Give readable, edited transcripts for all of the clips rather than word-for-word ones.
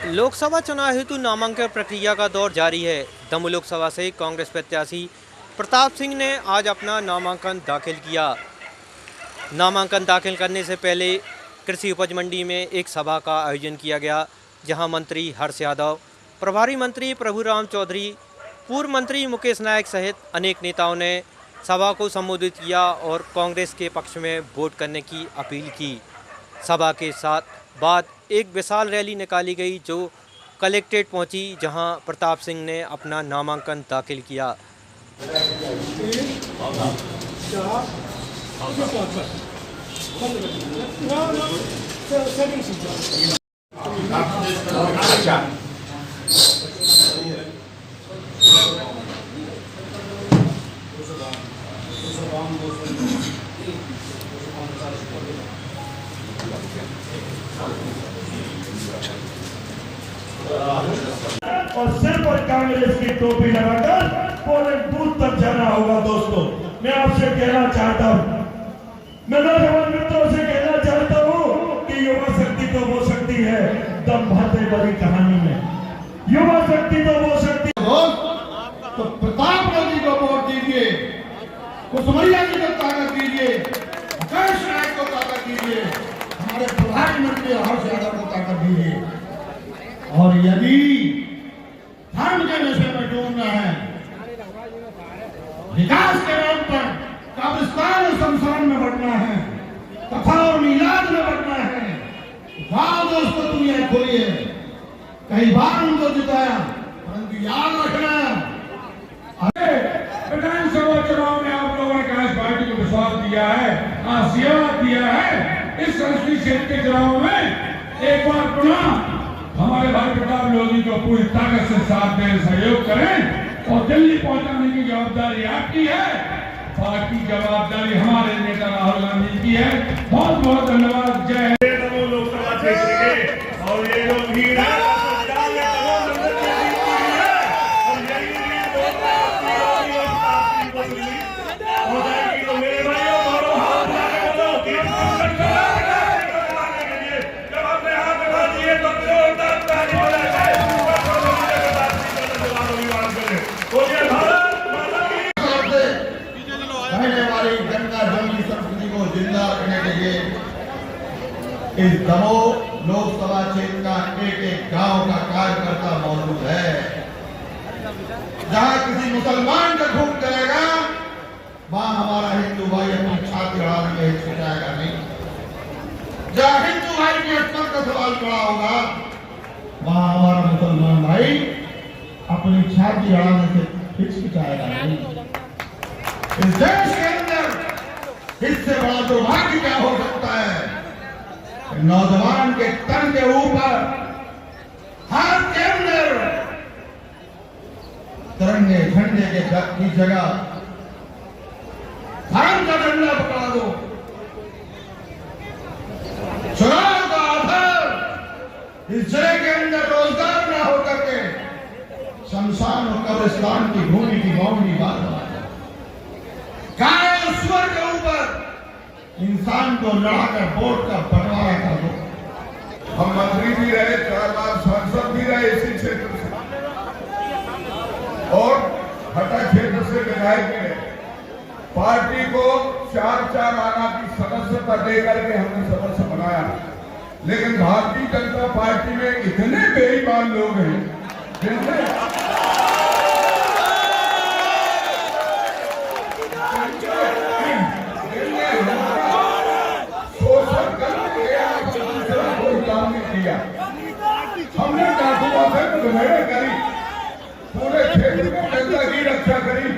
लोकसभा चुनाव हेतु नामांकन प्रक्रिया का दौर जारी है। दमोह लोकसभा से कांग्रेस प्रत्याशी प्रताप सिंह ने आज अपना नामांकन दाखिल किया। नामांकन दाखिल करने से पहले कृषि उपज मंडी में एक सभा का आयोजन किया गया, जहां मंत्री हर्ष यादव, प्रभारी मंत्री प्रभुराम चौधरी, पूर्व मंत्री मुकेश नायक सहित अनेक नेताओं ने सभा को संबोधित किया और कांग्रेस के पक्ष में वोट करने की अपील की। सभा के बाद एक विशाल रैली निकाली गई जो कलेक्ट्रेट पहुंची, जहां प्रताप सिंह ने अपना नामांकन दाखिल किया। और सिर पर कांग्रेस की टोपी लगाकर पोलिंग बूथ तक जाना होगा। दोस्तों, मैं आपसे कहना चाहता हूँ, मैं नौजवान मित्रों से कहना चाहता हूँ कि युवा शक्ति तो वो शक्ति है दम भाते बड़ी कहानी में। युवा शक्ति तो वो शक्ति तो प्रताप नदी को वोट दीजिए, कुसुमैया जी को ताकत दीजिए, मुकेश नायक को ताकत दीजिए, हमारे प्रधानमंत्री हर्ष यादव को ताकत दीजिए। और यदि धर्म के नशे में डूबना है, विकास के नाम पर कब्रिस्तान और शमशान में बढ़ना है, कथा और मीलाद में बढ़ना है, वाह दोस्तों तुम ये खोलिए। कई बार उनको जिताया, परंतु याद रखना विधानसभा चुनाव में आप लोगों ने कांग्रेस पार्टी को विश्वास दिया है, आशीर्वाद दिया है। इस संसदीय क्षेत्र के चुनाव में एक बार पुनः हमारे भाई प्रताप लोधी को पूरी ताकत से साथ दें, सहयोग करें और दिल्ली पहुंचाने की जवाबदारी आपकी है। बाकी जवाबदारी हमारे नेता राहुल गांधी की है। बहुत बहुत धन्यवाद। जय हिंद। लोकसभा क्षेत्र के और ये जो भीड़ है जिंदा रखने के लिए इस दमोह लोकसभा क्षेत्र का एक एक गांव का कार्यकर्ता मौजूद है। जहां किसी मुसलमान का खून करेगा, वहां हमारा हिंदू भाई अपनी छाती अड़ाने में हिचकिचाएगा नहीं। जहां हिंदू भाई की अस्मत का सवाल खड़ा होगा, वहां हमारा मुसलमान भाई अपनी छाती अड़ाने से हिचकिचाएगा नहीं। इस देश के अंदर इससे बड़ा दुर्भाग्य क्या हो सकता है? नौजवान के तन के ऊपर हाथ के अंदर तिरंगे झंडे की जगह धर्म का झंडा पकड़ा दो। चुनाव का आधार इस जिले के अंदर रोजगार न होकर के शमशान और कब्रिस्तान की भूमि की मामूली बात है। गाय और सुअर के ऊपर इंसान को लड़ाकर वोट का बंटवारा कर दो। हम मंत्री भी रहे, 4 बार सांसद भी रहे इसी क्षेत्र से और हटा क्षेत्र से विधायक भी रहे। पार्टी को 4 आना की सदस्यता देकर के हमने सदस्य बनाया, लेकिन भारतीय जनता पार्टी में इतने बेईमान लोग हैं जिनसे हमने डाकुआ से मुठभेड़ करी, पूरे क्षेत्र में जनता की रक्षा करी,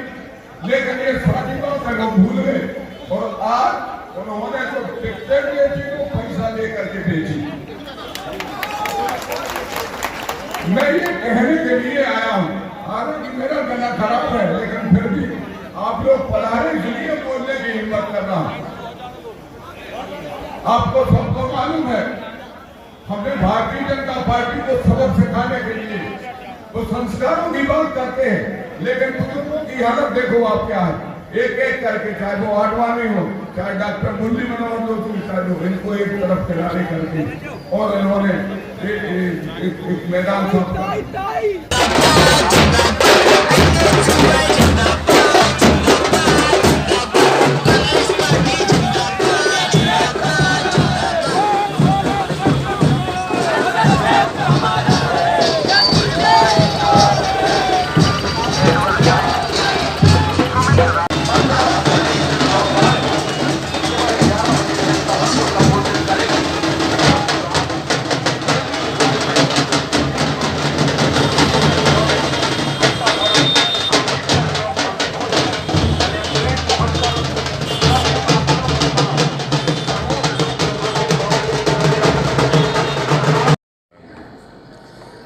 लेकिन ये साजिशों से लोग भूल गए और आज उन्होंने तो टिकटें बेची को पैसा लेकर के बेची। मैं ये कहने के लिए आया हूँ, हालांकि मेरा गला खराब है, लेकिन फिर भी आप लोग पढ़ाने के लिए बोलने की हिम्मत कर रहा हूँ। आपको सबको मालूम है, हमने भारतीय जनता पार्टी को सबक सिखाने के लिए वो संस्कारों की बात करते हैं, लेकिन बुजुर्गों की हालत देखो आप क्या है। एक एक करके, चाहे वो आडवाणी हो, चाहे डॉक्टर मुरली मनोहर जोशी साहब हो, इनको एक तरफ किनारे करके और इन्होंने एक मैदान साफ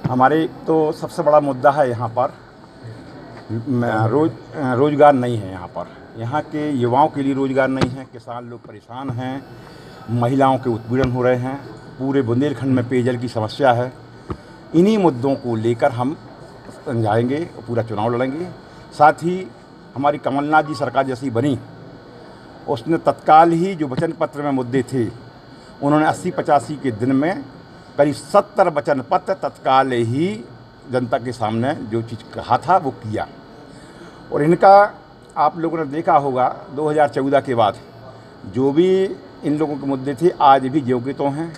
हमारे तो सबसे बड़ा मुद्दा है यहाँ पर रोज़गार नहीं है। यहाँ के युवाओं के लिए रोज़गार नहीं है, किसान लोग परेशान हैं, महिलाओं के उत्पीड़न हो रहे हैं, पूरे बुंदेलखंड में पेयजल की समस्या है। इन्हीं मुद्दों को लेकर हम जाएंगे, पूरा चुनाव लड़ेंगे। साथ ही हमारी कमलनाथ जी सरकार जैसी बनी, उसने तत्काल ही जो वचन पत्र में मुद्दे थे, उन्होंने 80-85 के दिन में करीब 70 वचन पत्र तत्काल ही जनता के सामने जो चीज़ कहा था वो किया। और इनका आप लोगों ने देखा होगा 2014 के बाद जो भी इन लोगों के मुद्दे थे आज भी ज्यों के त्यों हैं।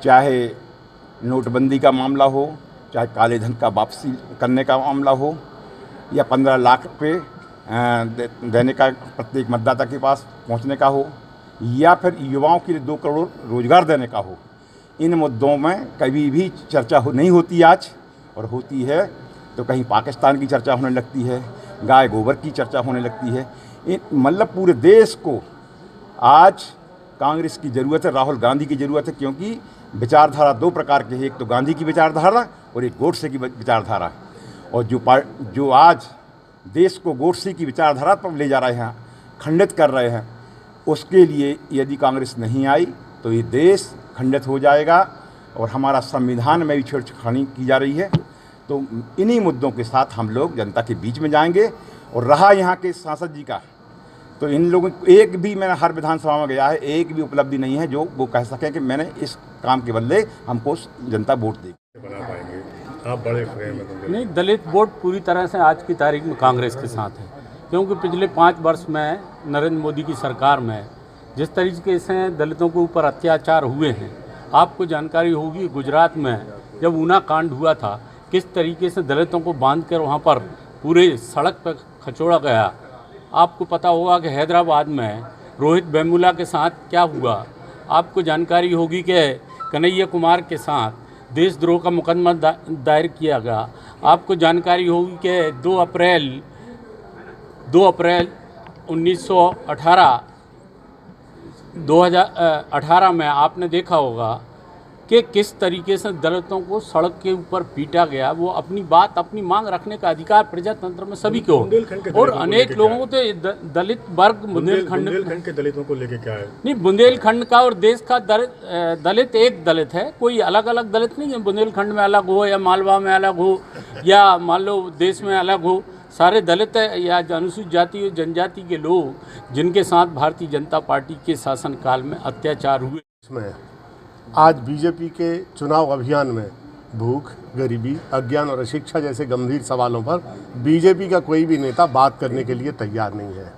चाहे नोटबंदी का मामला हो, चाहे काले धन का वापसी करने का मामला हो, या 15 लाख पे देने का प्रत्येक मतदाता के पास पहुंचने का हो, या फिर युवाओं के लिए 2 करोड़ रोज़गार देने का हो। इन मुद्दों में कभी भी चर्चा नहीं होती आज, और होती है तो कहीं पाकिस्तान की चर्चा होने लगती है, गाय गोबर की चर्चा होने लगती है। मतलब पूरे देश को आज कांग्रेस की ज़रूरत है, राहुल गांधी की ज़रूरत है, क्योंकि विचारधारा 2 प्रकार की है, एक तो गांधी की विचारधारा और एक गोडसे की विचारधारा। और जो आज देश को गोडसे की विचारधारा पर ले जा रहे हैं, खंडित कर रहे हैं, उसके लिए यदि कांग्रेस नहीं आई तो ये देश खंडित हो जाएगा और हमारा संविधान में भी छेड़छाड़ी की जा रही है। तो इन्हीं मुद्दों के साथ हम लोग जनता के बीच में जाएंगे। और रहा यहाँ के सांसद जी का, तो इन लोगों को एक भी, मैंने हर विधानसभा में गया है, एक भी उपलब्धि नहीं है जो वो कह सकें कि मैंने इस काम के बदले हमको जनता वोट देगी। बना पाएंगे आप बड़े फ्रेम में? नहीं, दलित वोट पूरी तरह से आज की तारीख में कांग्रेस के साथ है, क्योंकि पिछले 5 वर्ष में नरेंद्र मोदी की सरकार में जिस तरीके से दलितों के ऊपर अत्याचार हुए हैं, आपको जानकारी होगी गुजरात में जब ऊना कांड हुआ था, किस तरीके से दलितों को बांधकर वहाँ पर पूरे सड़क पर खचोड़ा गया। आपको पता होगा कि हैदराबाद में रोहित वेमुला के साथ क्या हुआ। आपको जानकारी होगी कि कन्हैया कुमार के साथ देशद्रोह का मुकदमा दायर किया गया। आपको जानकारी होगी कि 2 अप्रैल 2018 में आपने देखा होगा कि किस तरीके से दलितों को सड़क के ऊपर पीटा गया। वो अपनी बात, अपनी मांग रखने का अधिकार प्रजातंत्र में सभी को, और अनेक लोगों को तो दलित वर्ग बुंदेलखंड के दलितों को लेके क्या है? नहीं, बुंदेलखंड का और देश का दलित एक दलित है, कोई अलग अलग दलित नहीं है। बुंदेलखंड में अलग हो या मालवा में अलग हो या मान लो देश में अलग हो, सारे दलित या अनुसूचित जाति और जनजाति के लोग जिनके साथ भारतीय जनता पार्टी के शासनकाल में अत्याचार हुए। इसमें आज बीजेपी के चुनाव अभियान में भूख, गरीबी, अज्ञान और अशिक्षा जैसे गंभीर सवालों पर बीजेपी का कोई भी नेता बात करने के लिए तैयार नहीं है।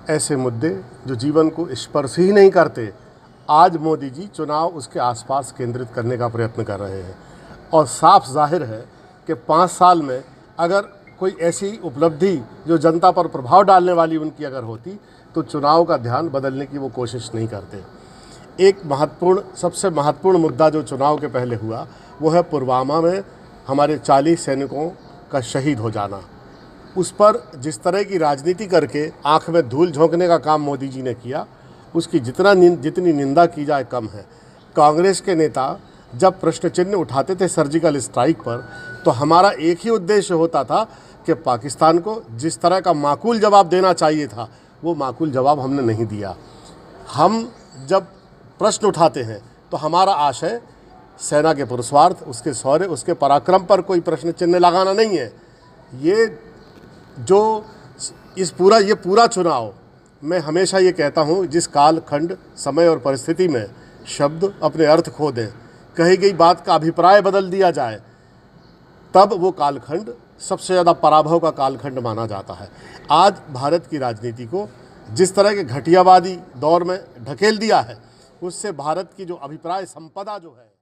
ऐसे मुद्दे जो जीवन को स्पर्श ही नहीं करते, आज मोदी जी चुनाव उसके आसपास केंद्रित करने का प्रयत्न कर रहे हैं। और साफ जाहिर है कि 5 साल में अगर कोई ऐसी उपलब्धि जो जनता पर प्रभाव डालने वाली उनकी अगर होती, तो चुनाव का ध्यान बदलने की वो कोशिश नहीं करते। एक सबसे महत्वपूर्ण मुद्दा जो चुनाव के पहले हुआ, वो है पुलवामा में हमारे 40 सैनिकों का शहीद हो जाना। उस पर जिस तरह की राजनीति करके आंख में धूल झोंकने का काम मोदी जी ने किया, उसकी जितनी निंदा की जाए कम है। कांग्रेस के नेता जब प्रश्न चिन्ह उठाते थे सर्जिकल स्ट्राइक पर, तो हमारा एक ही उद्देश्य होता था कि पाकिस्तान को जिस तरह का माकूल जवाब देना चाहिए था, वो माकूल जवाब हमने नहीं दिया। हम जब प्रश्न उठाते हैं तो हमारा आशय सेना के पुरुषार्थ, उसके शौर्य, उसके पराक्रम पर कोई प्रश्न चिन्ह लगाना नहीं है। ये पूरा चुनाव, मैं हमेशा ये कहता हूँ, जिस काल खंड, समय और परिस्थिति में शब्द अपने अर्थ खो दें, कही गई बात का अभिप्राय बदल दिया जाए, तब वो कालखंड सबसे ज़्यादा पराभव का कालखंड माना जाता है। आज भारत की राजनीति को जिस तरह के घटियावादी दौर में ढकेल दिया है, उससे भारत की जो अभिप्राय संपदा जो है